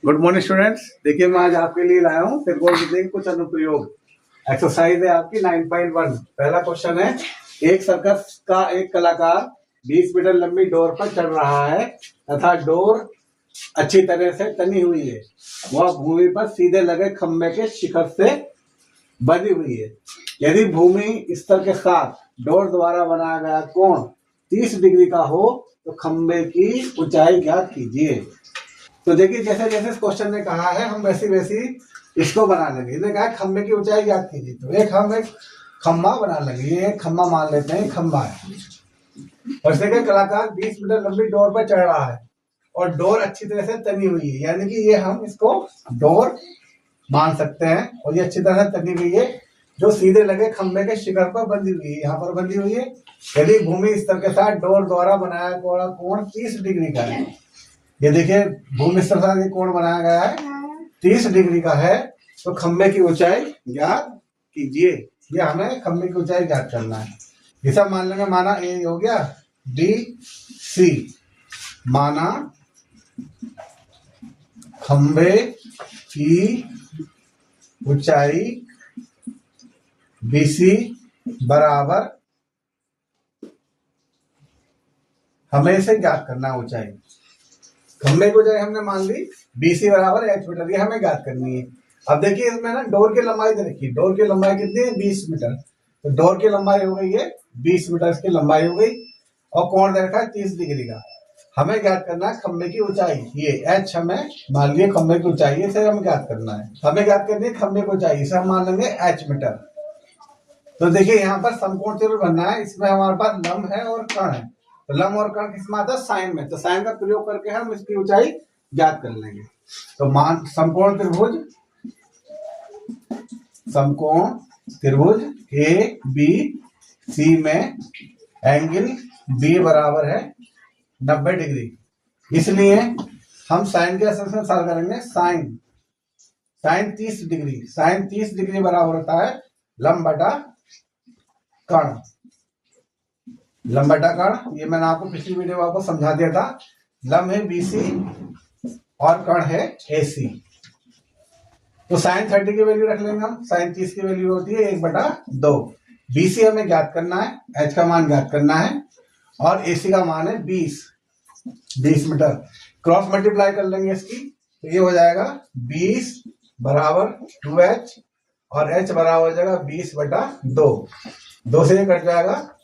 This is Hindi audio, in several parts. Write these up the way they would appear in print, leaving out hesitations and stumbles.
Good morning students. देखिए मैं आज आपके लिए लाया हूँ त्रिकोण विधि के कुछ अनुप्रयोग। एक्सरसाइज है आपकी 9.1। पहला क्वेश्चन है, एक सर्कस का एक कलाकार 20 मीटर लंबी डोर पर चढ़ रहा है तथा डोर अच्छी तरह से तनी हुई है। वह भूमि पर सीधे लगे खंभे के शिखर से बंधी हुई है। यदि भूमि स्तर के साथ डोर द्वारा बनाया गया कोण 30 डिग्री का हो तो खंभे की ऊंचाई ज्ञात कीजिए। तो देखिए जैसे जैसे इस क्वेश्चन ने कहा है हम वैसी वैसी इसको बना लेंगे। इसने कहा खंभे की ऊंचाई ज्ञात कीजिए, तो एक खंभा बना लेंगे। ये एक खंभा मान लेते हैं, खंभा है। और इसने कलाकार 20 मीटर लंबी डोर पर चढ़ रहा है और डोर अच्छी तरह से तनी हुई है, यानी कि ये हम इसको डोर मान सकते हैं। और ये अच्छी तरह से तनी हुई है जो सीधे लगे खंभे के शिखर पर बंधी हुई है, यहाँ पर बंधी हुई है। यदि भूमि स्तर के साथ डोर द्वारा बनाया गया कोण 30 डिग्री का है। ये देखिए भूमि स्तर से कोण बनाया गया है 30 डिग्री का है, तो खंभे की ऊंचाई ज्ञात कीजिए। ये हमें खंभे की ऊंचाई ज्ञात करना है। ये सब मान लेंगे, माना ए हो गया, डी सी माना खंभे की ऊंचाई बीसी बराबर, हमें इसे ज्ञात करना ऊंचाई। खंभे को जाए हमने मान ली बीसी बराबर एच मीटर, ये हमें ज्ञात करनी है। अब देखिए इसमें ना डोर की लंबाई दे रखी है। डोर की लंबाई कितनी है? 20 मीटर। तो डोर की लंबाई हो गई है 20 मीटर, इसकी लंबाई हो गई। और कोण दे रखा है 30 डिग्री का। हमें ज्ञात करना है खंभे की ऊंचाई। ये एच हमें मान लिए खंभे की ऊंचाई, इसे हमें ज्ञात करना है। हमें ज्ञात करनी है खंभे की ऊंचाई, इसे हम मान लेंगे एच मीटर। तो देखिए यहाँ पर समकोण त्रिभुज बनना है। इसमें हमारे पास लंब है और कर्ण है। तो लंब और कर्ण किसमें आता है? साइन में। तो साइन का प्रयोग करके हम इसकी ऊंचाई ज्ञात कर लेंगे। तो मान समकोण त्रिभुज ए बी सी में एंगल बी बराबर है 90 डिग्री। इसलिए हम साइन के असर में साल करेंगे। साइन 30 डिग्री, साइन 30 डिग्री बराबर होता है लंब बटा कर्ण। लंब बटा कर्ण, ये मैंने आपको पिछली वीडियो में आपको समझा दिया था। लंब है बीसी और कर्ण है एसी। तो साइन 30 की वैल्यू रख लेंगे हम। साइन 30 की वैल्यू होती है 1/2। बीसी हमें ज्ञात करना है, एच का मान ज्ञात करना है, और एसी का मान है 20 मीटर। क्रॉस मल्टीप्लाई कर लेंगे इसकी, तो ये हो जाएगा 20 बराबर 2h और h बराबर हो जाएगा 20/2। 2 से ये कट जाएगा,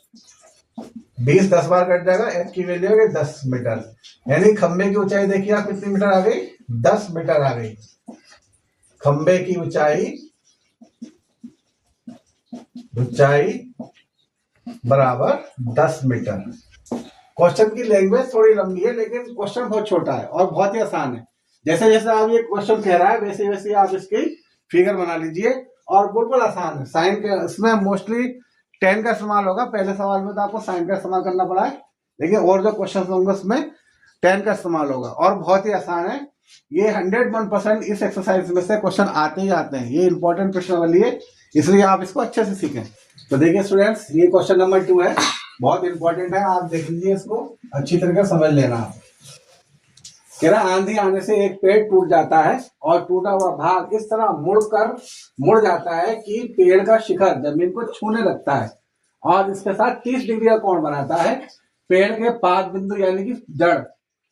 20 10 बार कट जाएगा, h की वैल्यू है 10 मीटर। यानी खंबे की ऊंचाई देखिए आप कितनी मीटर आ गई? 10 मीटर आ गई। खंबे की ऊंचाई बराबर 10 मीटर। क्वेश्चन की लैंग्वेज थोड़ी लंबी है लेकिन क्वेश्चन बहुत छोटा है और बहुत ही आसान है। जैसे जैसे आप ये क्वेश्चन कह रहा है वैसे वैसे आप इसकी फिगर बना लीजिए और बिल्कुल आसान है। साइन के इसमें मोस्टली 10 का इस्तेमाल होगा। पहले सवाल में तो आपको साइन का इस्तेमाल करना पड़ा है, लेकिन और जो क्वेश्चन होंगे उसमें 10 का इस्तेमाल होगा और बहुत ही आसान है। ये 101% इस एक्सरसाइज में से क्वेश्चन आते ही आते हैं। ये इंपॉर्टेंट क्वेश्चन वाली है, इसलिए आप इसको अच्छे से सीखें। तो देखिए स्टूडेंट्स, ये क्वेश्चन नंबर 2 है, बहुत इंपॉर्टेंट है। आप देख लीजिए, इसको अच्छी तरह से समझ लेना। कह रहा आंधी आने से एक पेड़ टूट जाता है और टूटा हुआ भाग इस तरह मुड़ जाता है कि पेड़ का शिखर जमीन को छूने लगता है और इसके साथ 30 डिग्री का कोण बनाता है। पेड़ के पाद बिंदु यानी कि जड़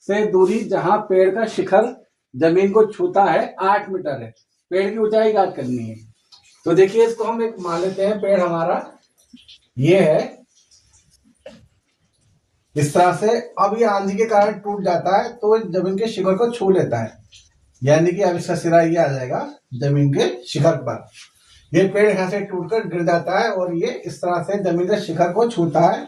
से दूरी जहां पेड़ का शिखर जमीन को छूता है 8 मीटर है। पेड़ की ऊंचाई ज्ञात करनी है। तो देखिए इसको हम एक मान लेते हैं, पेड़ हमारा ये है इस तरह से। अब ये आंधी के कारण टूट जाता है तो जमीन के शिखर को छू लेता है, यानी कि अब इसका सिरा ये आ जाएगा जमीन के शिखर पर। ये पेड़ यहां से टूटकर गिर जाता है और ये इस तरह से जमीन के शिखर को छूता है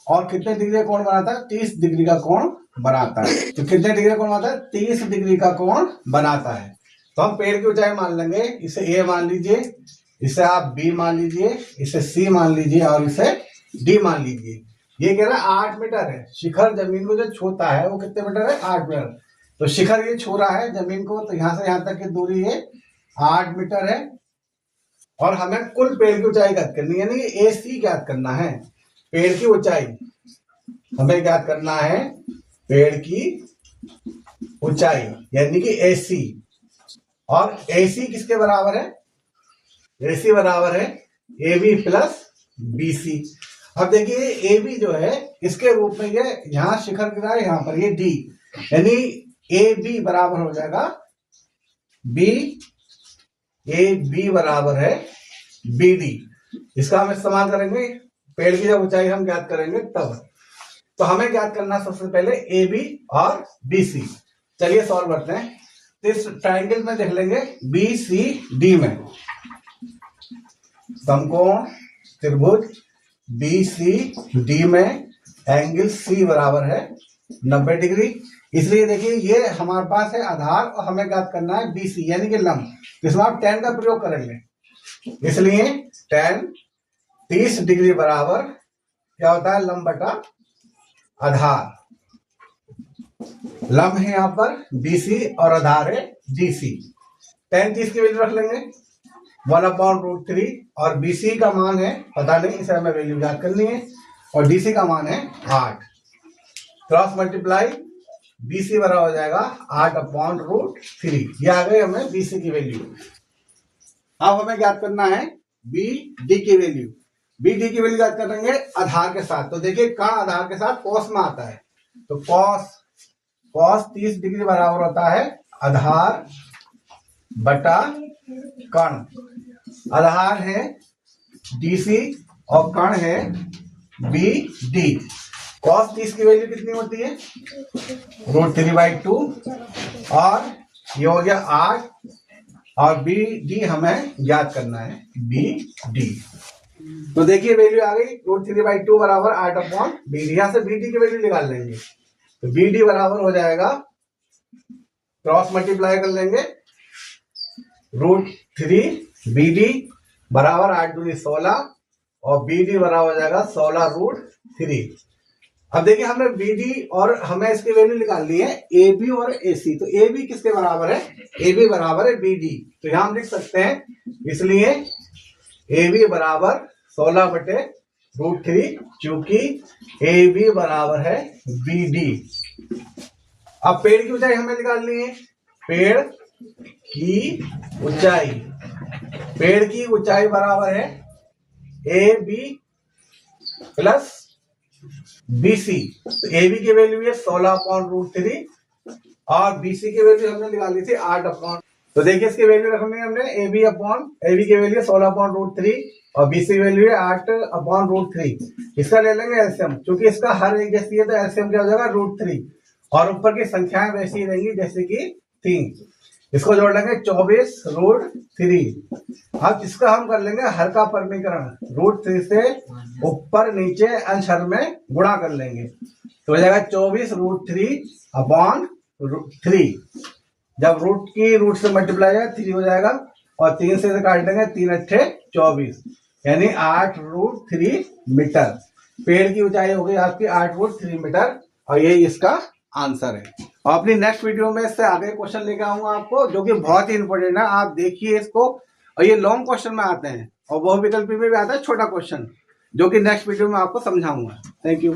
और कितने डिग्री का कोण बनाता है? 30 डिग्री का कोण बनाता है। तो कितने डिग्री का कोण बनाता है? 30 डिग्री का कोण बनाता है। तो हम पेड़ की ऊंचाई मान लेंगे। इसे ए मान लीजिए, इसे आप बी मान लीजिए, इसे सी मान लीजिए और इसे डी मान लीजिए। ये कह रहा है 8 मीटर है। शिखर जमीन को जो छूता है वो कितने मीटर है? 8 मीटर। तो शिखर ये छू रहा है जमीन को, तो यहां से यहां तक की दूरी है 8 मीटर है। और हमें कुल पेड़ की ऊंचाई ज्ञात करनी है, यानी ए सी ज्ञात करना है। पेड़ की ऊंचाई हमें ज्ञात करना है, पेड़ की ऊंचाई यानी कि AC, और AC किसके बराबर है? AC बराबर है AB प्लस BC। अब देखिए AB जो है इसके रूप में ये यहां शिखर गिरा है, यहां पर ये D, यानी AB बराबर हो जाएगा AB बराबर है BD। इसका हम इस्तेमाल करेंगे पेड़ की जब ऊंचाई हम ज्ञात करेंगे तब। तो हमें ज्ञात करना सबसे पहले AB और BC। चलिए सॉल्व करते हैं। तो इस ट्राइंगल में देख लेंगे BCD में समकोण त्रिभुज BCD में एंगल C बराबर है 90 डिग्री। इसलिए देखिए ये हमारे पास है आधार और हमें ज्ञात करना है BC यानी कि लंब। इसमें आप tan का प्रयोग करेंगे, इसलिए tan 30 डिग्री बराबर क्या होता है? लंब बटा आधार। लंब है यहां पर BC और आधार है DC। tan 30 की वैल्यू रख लेंगे 1/√3, और BC का मान है पता नहीं, इसे हमें वैल्यू याद करनी है, और DC का मान है 8। क्रॉस मल्टीप्लाई BC बराबर हो जाएगा 8/√3। ये आ गई हमें BC की वैल्यू। अब हमें ज्ञात करना है BD की वैल्यू। BD की वैल्यू ज्ञात करेंगे आधार के साथ। तो देखिए कण आधार के साथ कॉस में आता है, तो कॉस 30 डिग्री बराबर होता है आधार बटा कण। आधार है DC और कण है BD। cos 30 की वैल्यू कितनी होती है? √3/2, और ये हो गया 8, और BD हमें ज्ञात करना है BD। तो देखिए वैल्यू आ गई √3/2 बराबर 8/BD। यहां से BD की वैल्यू निकाल लेंगे, तो BD बराबर हो जाएगा, क्रॉस मल्टीप्लाई कर लेंगे, √3 BD बराबर 8 दूनी 16, और BD बराबर हो जाएगा 16√3। अब देखिए हमने BD और हमें इसकी वैल्यू निकालनी है AB और AC। तो AB किसके बराबर है? AB बराबर है BD। तो यहां हम लिख सकते हैं, इसलिए AB बराबर 16/√3, क्योंकि AB बराबर है BD। अब पेड़ की ऊंचाई हमें निकालनी है। पेड़ की ऊंचाई बराबर है AB प्लस BC। तो AB की वैल्यू है 16/√3, और BC की वैल्यू हमने निकाली थी 8। तो देखिए इसकी वैल्यू रखनी है हमने AB की वैल्यू 16/√3 और BC की वैल्यू है 8/√3। इसका ले लेंगे एलसीएम, क्योंकि इसका हर एक जैसी है तो एलसीएम क्या हो जाएगा? √3, और ऊपर की संख्याएं वैसी ही रहेंगी जैसे कि 3। इसको जोड़ लेंगे 24√3। अब इसका हम कर लेंगे हर का परमीकरण, √3 से ऊपर नीचे अंश हर में गुणा कर लेंगे, तो हो जाएगा 24√3/3। जब रूट से मल्टीप्लाई है 3 हो जाएगा, और 3 से काट देंगे, 3 अट्ठे 24, यानी 8√3 मीटर। पेड़ की ऊंचाई हो गई आपकी 8√3 मीटर, और ये इसका आंसर है। और अपनी नेक्स्ट वीडियो में इससे आगे क्वेश्चन लेके आऊंगा आपको, जो कि बहुत ही इंपॉर्टेंट है। आप देखिए इसको, और ये लॉन्ग क्वेश्चन में आते हैं, और बहुविकल्पी में भी आता है छोटा क्वेश्चन, जो कि नेक्स्ट वीडियो में आपको समझाऊंगा। Thank you.